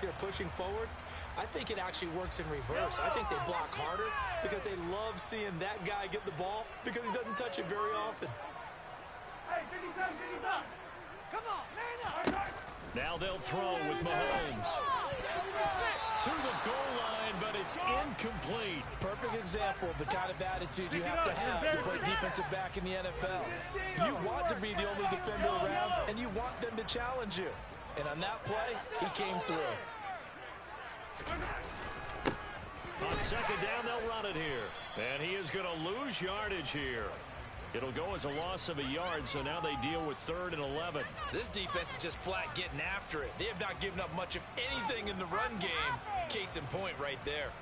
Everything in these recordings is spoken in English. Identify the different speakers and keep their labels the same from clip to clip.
Speaker 1: back there pushing forward, I think it actually works in reverse. I think they block harder because they love seeing that guy get the ball because he doesn't touch it very often.
Speaker 2: Hey, 57, 57. Come on, man up.
Speaker 3: Now they'll throw with Mahomes. To the goal line, but it's incomplete.
Speaker 1: Perfect example of the kind of attitude you have to play defensive back in the NFL. You want to be the only defender around, and you want them to challenge you. And on that play, he came through.
Speaker 3: On second down, they'll run it here. And he is going to lose yardage here. It'll go as a loss of a yard, so now they deal with 3rd and 11.
Speaker 1: This defense is just flat getting after it. They have not given up much of anything in the run game. Case in point right there.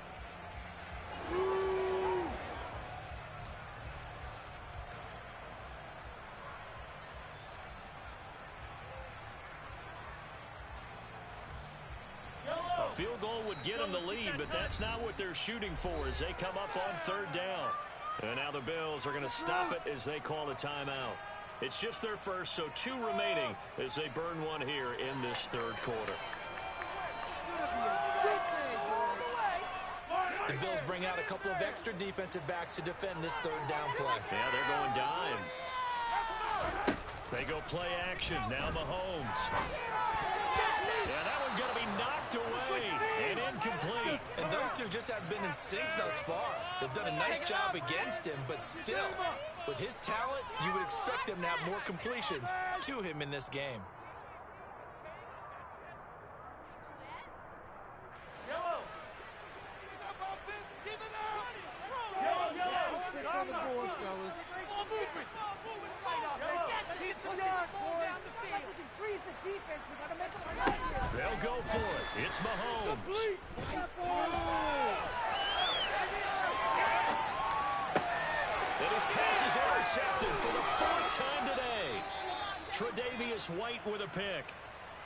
Speaker 3: A field goal would get them the lead, but that's not what they're shooting for as they come up on 3rd down. And now the Bills are going to stop it as they call a timeout. It's just their first, so 2 remaining as they burn one here in this 3rd quarter.
Speaker 1: The Bills bring out a couple of extra defensive backs to defend this 3rd down play.
Speaker 3: Yeah, they're going dime. They go play action. Now Mahomes. Yeah, that one's going to be knocked away and incomplete.
Speaker 1: And those two just haven't been in sync thus far. They've done a nice job against him, but still, with his talent, you would expect them to have more completions to him in this game.
Speaker 3: They'll go for it. It's Mahomes. And his pass is intercepted for the 4th time today. Tre'Davious White with a pick.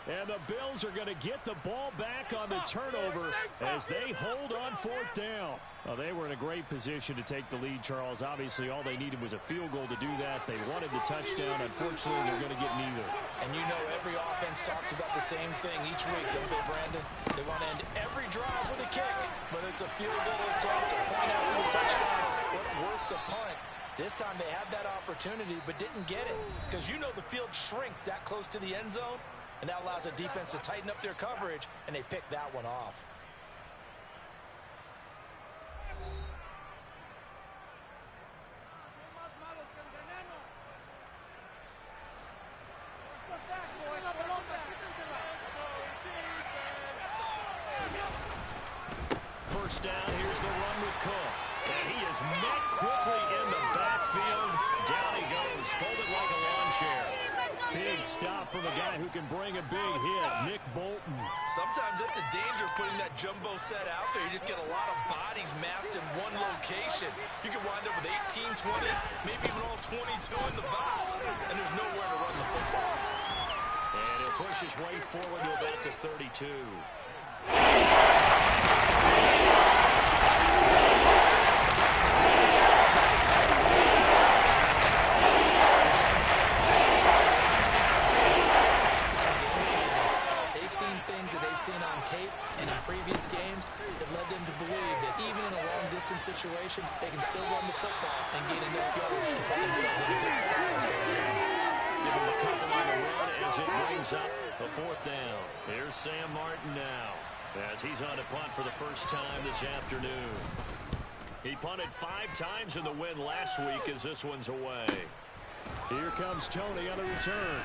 Speaker 3: And the Bills are going to get the ball back on the turnover as they hold on 4th down. Well, they were in a great position to take the lead, Charles. Obviously, all they needed was a field goal to do that. They wanted the touchdown. Unfortunately, they're going to get neither.
Speaker 1: And you know every offense talks about the same thing each week, don't they, Brandon? They want to end every drive with a kick, but it's a field goal attempt to point out for the touchdown. What worse to punt. This time they had that opportunity but didn't get it because you know the field shrinks that close to the end zone. And that allows the defense to tighten up their coverage, and they pick that one off.
Speaker 3: First down, here's the run with Cook. And he is met quickly in the backfield. Down he goes, folded like a lawn chair. Big stop from a guy who can bring a big hit, Nick Bolton.
Speaker 1: Sometimes that's the danger of putting that jumbo set out there. You just get a lot of bodies massed in one location. You can wind up with 18, 20, maybe even all 22 in the box, and there's nowhere to run the football.
Speaker 3: And he'll push his way forward to about the 32.
Speaker 1: Seen on tape and in previous games that led them to believe that even in a long-distance situation, they can still run the football and gain enough yards to put themselves in a good spot.
Speaker 3: Give him a couple on the run as it brings up the 4th down. Here's Sam Martin now as he's on to punt for the first time this afternoon. He punted 5 times in the win last week as this one's away. Here comes Tony on the return.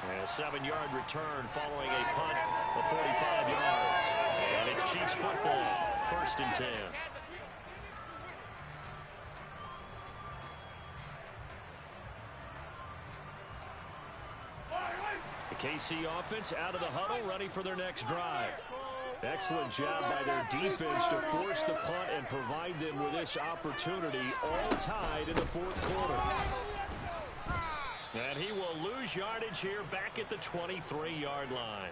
Speaker 3: A 7-yard return following a punt of 45 yards. And it's Chiefs football, 1st and 10. The KC offense out of the huddle, ready for their next drive. Excellent job by their defense to force the punt and provide them with this opportunity, all tied in the 4th quarter. And he will lose yardage here back at the 23-yard line.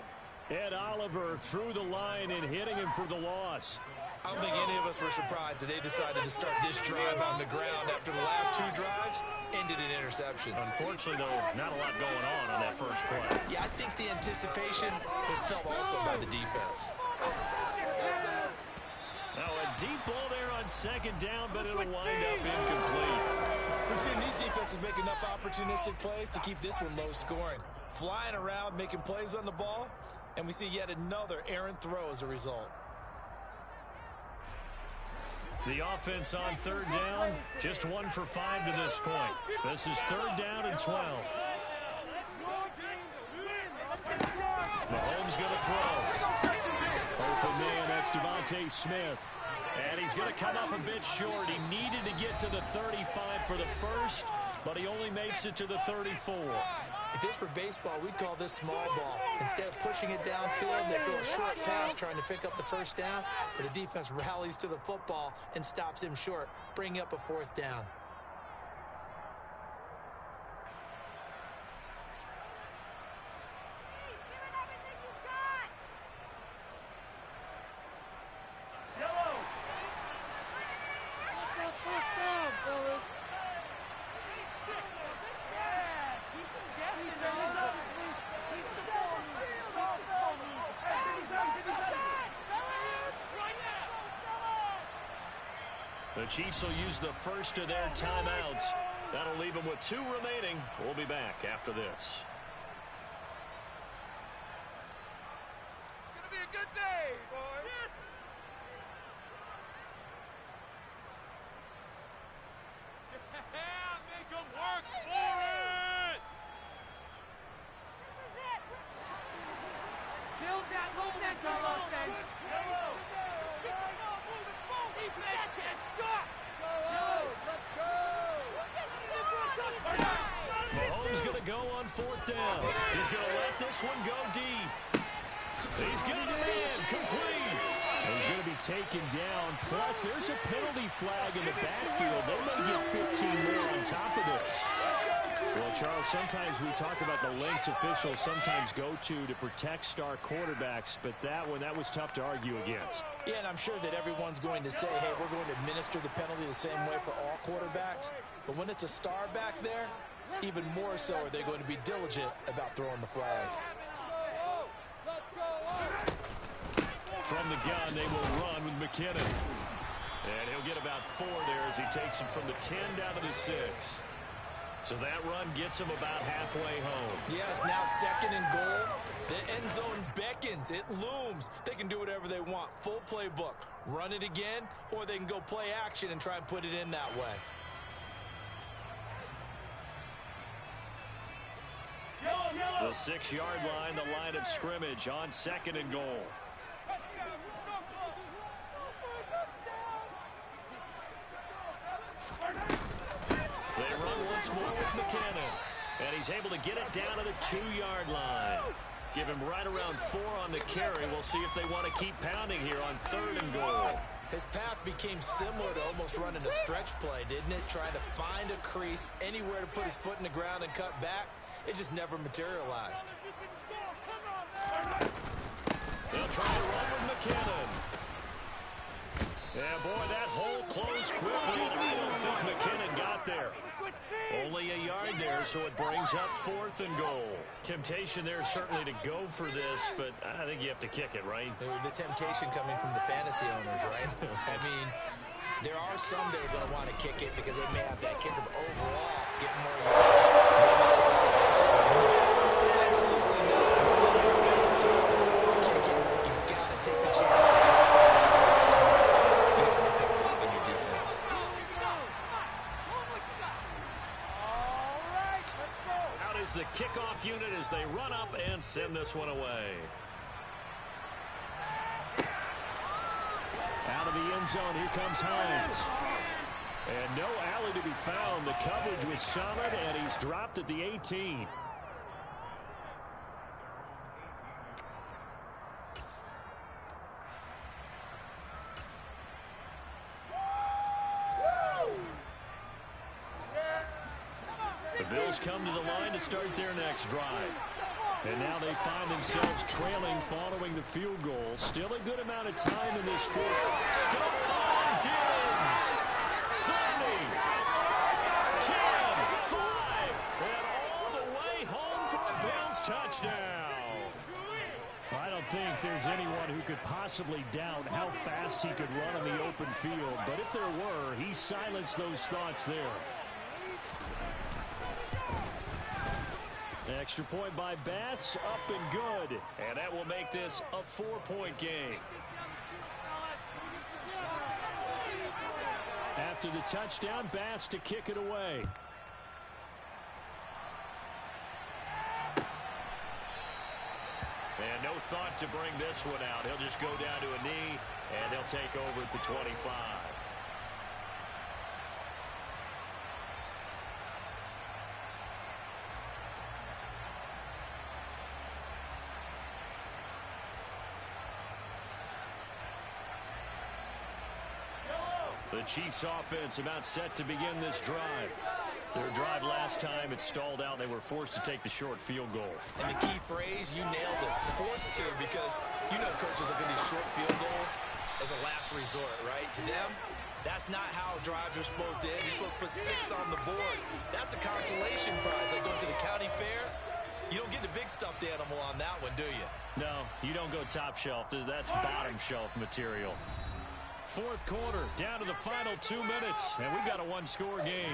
Speaker 3: Ed Oliver through the line and hitting him for the loss.
Speaker 1: I don't think any of us were surprised that they decided to start this drive on the ground after the last 2 drives ended in interceptions.
Speaker 3: Unfortunately, though, not a lot going on that first play.
Speaker 1: Yeah, I think the anticipation was felt also by the defense.
Speaker 3: Now a deep ball there on second down, but it'll wind up incomplete.
Speaker 1: We've seen these defenses make enough opportunistic plays to keep this one low scoring. Flying around, making plays on the ball, and we see yet another errant throw as a result.
Speaker 3: The offense on third down, just 1 for 5 to this point. This is 3rd down and 12. Mahomes going to throw. Open man, that's Devontae Smith. And he's going to come up a bit short. He needed to get to the 35 for the first, but he only makes it to the 34.
Speaker 1: If this were baseball, we'd call this small ball. Instead of pushing it downfield, they throw a short pass trying to pick up the first down, but the defense rallies to the football and stops him short, bringing up a 4th down.
Speaker 3: The Chiefs will use the first of their timeouts. That'll leave them with 2 remaining. We'll be back after this.
Speaker 2: It's going to be a good day, boys. Yes. Yeah, make them work for it. This is it. Build that momentum, sense.
Speaker 3: Mahomes going to go on 4th down. He's going to let this one go deep. He's got a man complete. He's going to be taken down. Plus, there's a penalty flag in the backfield. They may get 15 more on top of this. Well, Charles, sometimes we talk about the lengths officials sometimes go to protect star quarterbacks, but that was tough to argue against.
Speaker 1: Yeah, and I'm sure that everyone's going to say, hey, we're going to administer the penalty the same way for all quarterbacks. But when it's a star back there, even more so are they going to be diligent about throwing the flag.
Speaker 3: From the gun, they will run with McKinnon. And he'll get about 4 there as he takes it from the 10 down to the 6. So that run gets him about halfway home.
Speaker 1: Yes, now 2nd and goal. The end zone beckons. It looms. They can do whatever they want. Full playbook. Run it again, or they can go play action and try and put it in that way.
Speaker 3: The 6-yard line, the line of scrimmage on 2nd and goal. They run once more with McKinnon. And he's able to get it down to the 2-yard line. Give him right around 4 on the carry. We'll see if they want to keep pounding here on 3rd and goal.
Speaker 1: His path became similar to almost running a stretch play, didn't it? Trying to find a crease, anywhere to put his foot in the ground and cut back. It just never materialized.
Speaker 3: They'll try to run with McKinnon. Yeah, boy, that hole closed quickly, and I don't think McKinnon got there. Only a yard there, so it brings up 4th and goal. Temptation there certainly to go for this, but I think you have to kick it, right?
Speaker 1: The temptation coming from the fantasy owners, right? I mean, there are some that are going to want to kick it because they may have that kicker, but overall, get more yards, maybe chase the touchdown. Absolutely not. Kick it. You've got to take the chance to take the lead. You don't want to put back in your defense.
Speaker 3: Out is the kickoff unit as they run up and send this one away. Out of the end zone, here comes Hines. And no alley to be found. The coverage was solid, and he's dropped at the 18. The Bills come to the line to start their next drive. And now they find themselves trailing following the field goal. Still a good amount of time in this fourth. Stuffed on Diggs. 30, 10, 5, and all the way home for a Bills touchdown. I don't think there's anyone who could possibly doubt how fast he could run on the open field. But if there were, he silenced those thoughts there. Extra point by Bass, up and good. And that will make this a 4-point game. After the touchdown, Bass to kick it away. And no thought to bring this one out. He'll just go down to a knee, and they'll take over at the 25. The Chiefs offense about set to begin this drive. Their drive last time, it stalled out. They were forced to take the short field goal.
Speaker 1: And the key phrase, you nailed it. Forced to, because you know coaches look at these short field goals as a last resort, right? To them, that's not how drives are supposed to end. You're supposed to put 6 on the board. That's a consolation prize. Like going to the county fair, you don't get the big stuffed animal on that one, do you?
Speaker 3: No, you don't go top shelf. That's bottom shelf material. Fourth quarter, down to the final 2 minutes, and we've got a one-score game.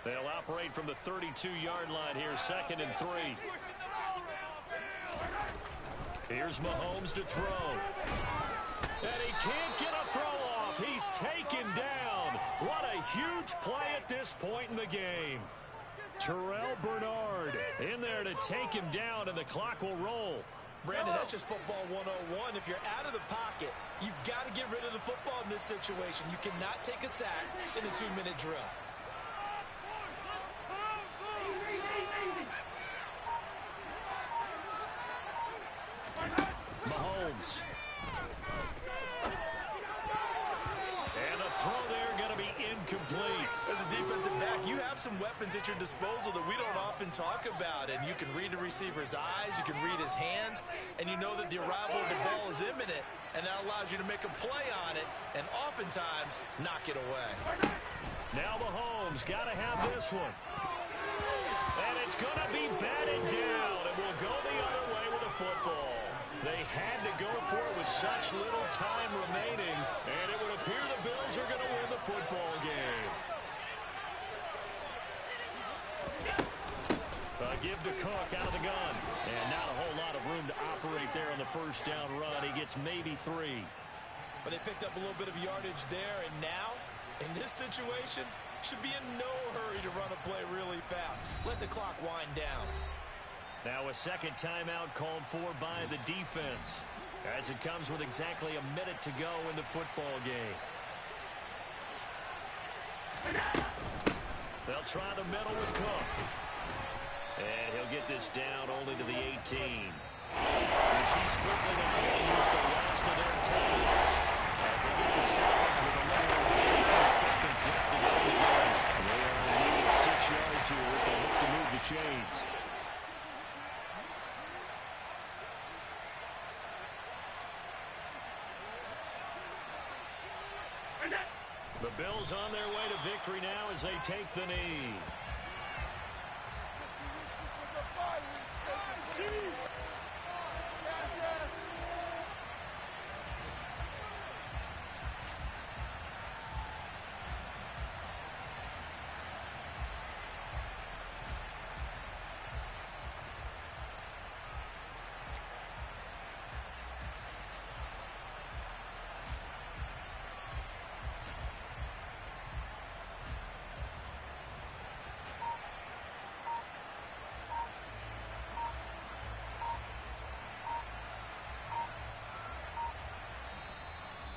Speaker 3: They'll operate from the 32-yard line here, 2nd and 3. Here's Mahomes to throw. And he can't get a throw off. He's taken down. What a huge play at this point in the game. Terrell Bernard in there to take him down, and the clock will roll.
Speaker 1: Brandon, that's just football 101. If you're out of the pocket, you've got to get rid of the football in this situation. You cannot take a sack in a 2-minute drill.
Speaker 3: Mahomes. And the throw there going to be incomplete.
Speaker 1: As a defensive back, you have some weapons at your disposal that we don't often talk about. And you can read the receiver's eyes, you can read his hands, and you know that the arrival of the ball is imminent. And that allows you to make a play on it and oftentimes knock it away.
Speaker 3: Now Mahomes got to have this one. And it's going to be batted down, and we'll go the other way with a football. They had to go for it with such little time remaining, and it would appear the Bills are going to win the football game. Give to Cook out of the gun. And not a whole lot of room to operate there on the first down run. He gets maybe 3.
Speaker 1: But they picked up a little bit of yardage there, and now, in this situation, should be in no hurry to run a play really fast. Let the clock wind down.
Speaker 3: Now a second timeout called for by the defense, as it comes with exactly a minute to go in the football game. They'll try the middle with Cook. And he'll get this down only to the 18. The Chiefs quickly now going to use the last of their timeouts as they get the stoppage with a little over 50 seconds left to go in the game. They are in need of 6 yards here if they hope to move the chains. The Bills on their way to victory now as they take the knee.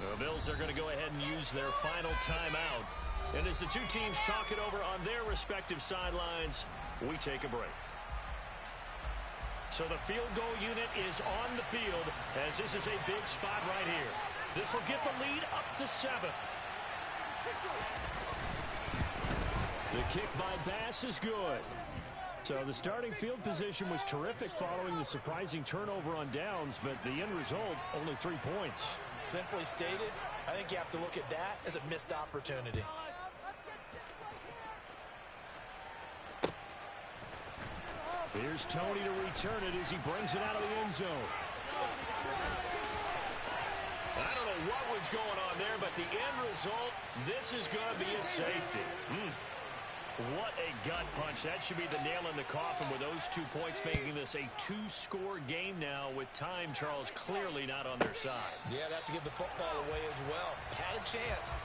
Speaker 3: The Bills are going to go ahead and use their final timeout. And as the two teams talk it over on their respective sidelines, we take a break. So the field goal unit is on the field as this is a big spot right here. This will get the lead up to 7. The kick by Bass is good. So the starting field position was terrific following the surprising turnover on downs, but the end result, only 3 points.
Speaker 1: Simply stated, I think you have to look at that as a missed opportunity.
Speaker 3: Here's Tony to return it as he brings it out of the end zone. I don't know what was going on there, but the end result, this is going to be a safety. What a gut punch. That should be the nail in the coffin with those 2 points, making this a 2-score game now with time, Charles, clearly not on their side.
Speaker 1: Yeah, they have to give the football away as well. Had a chance,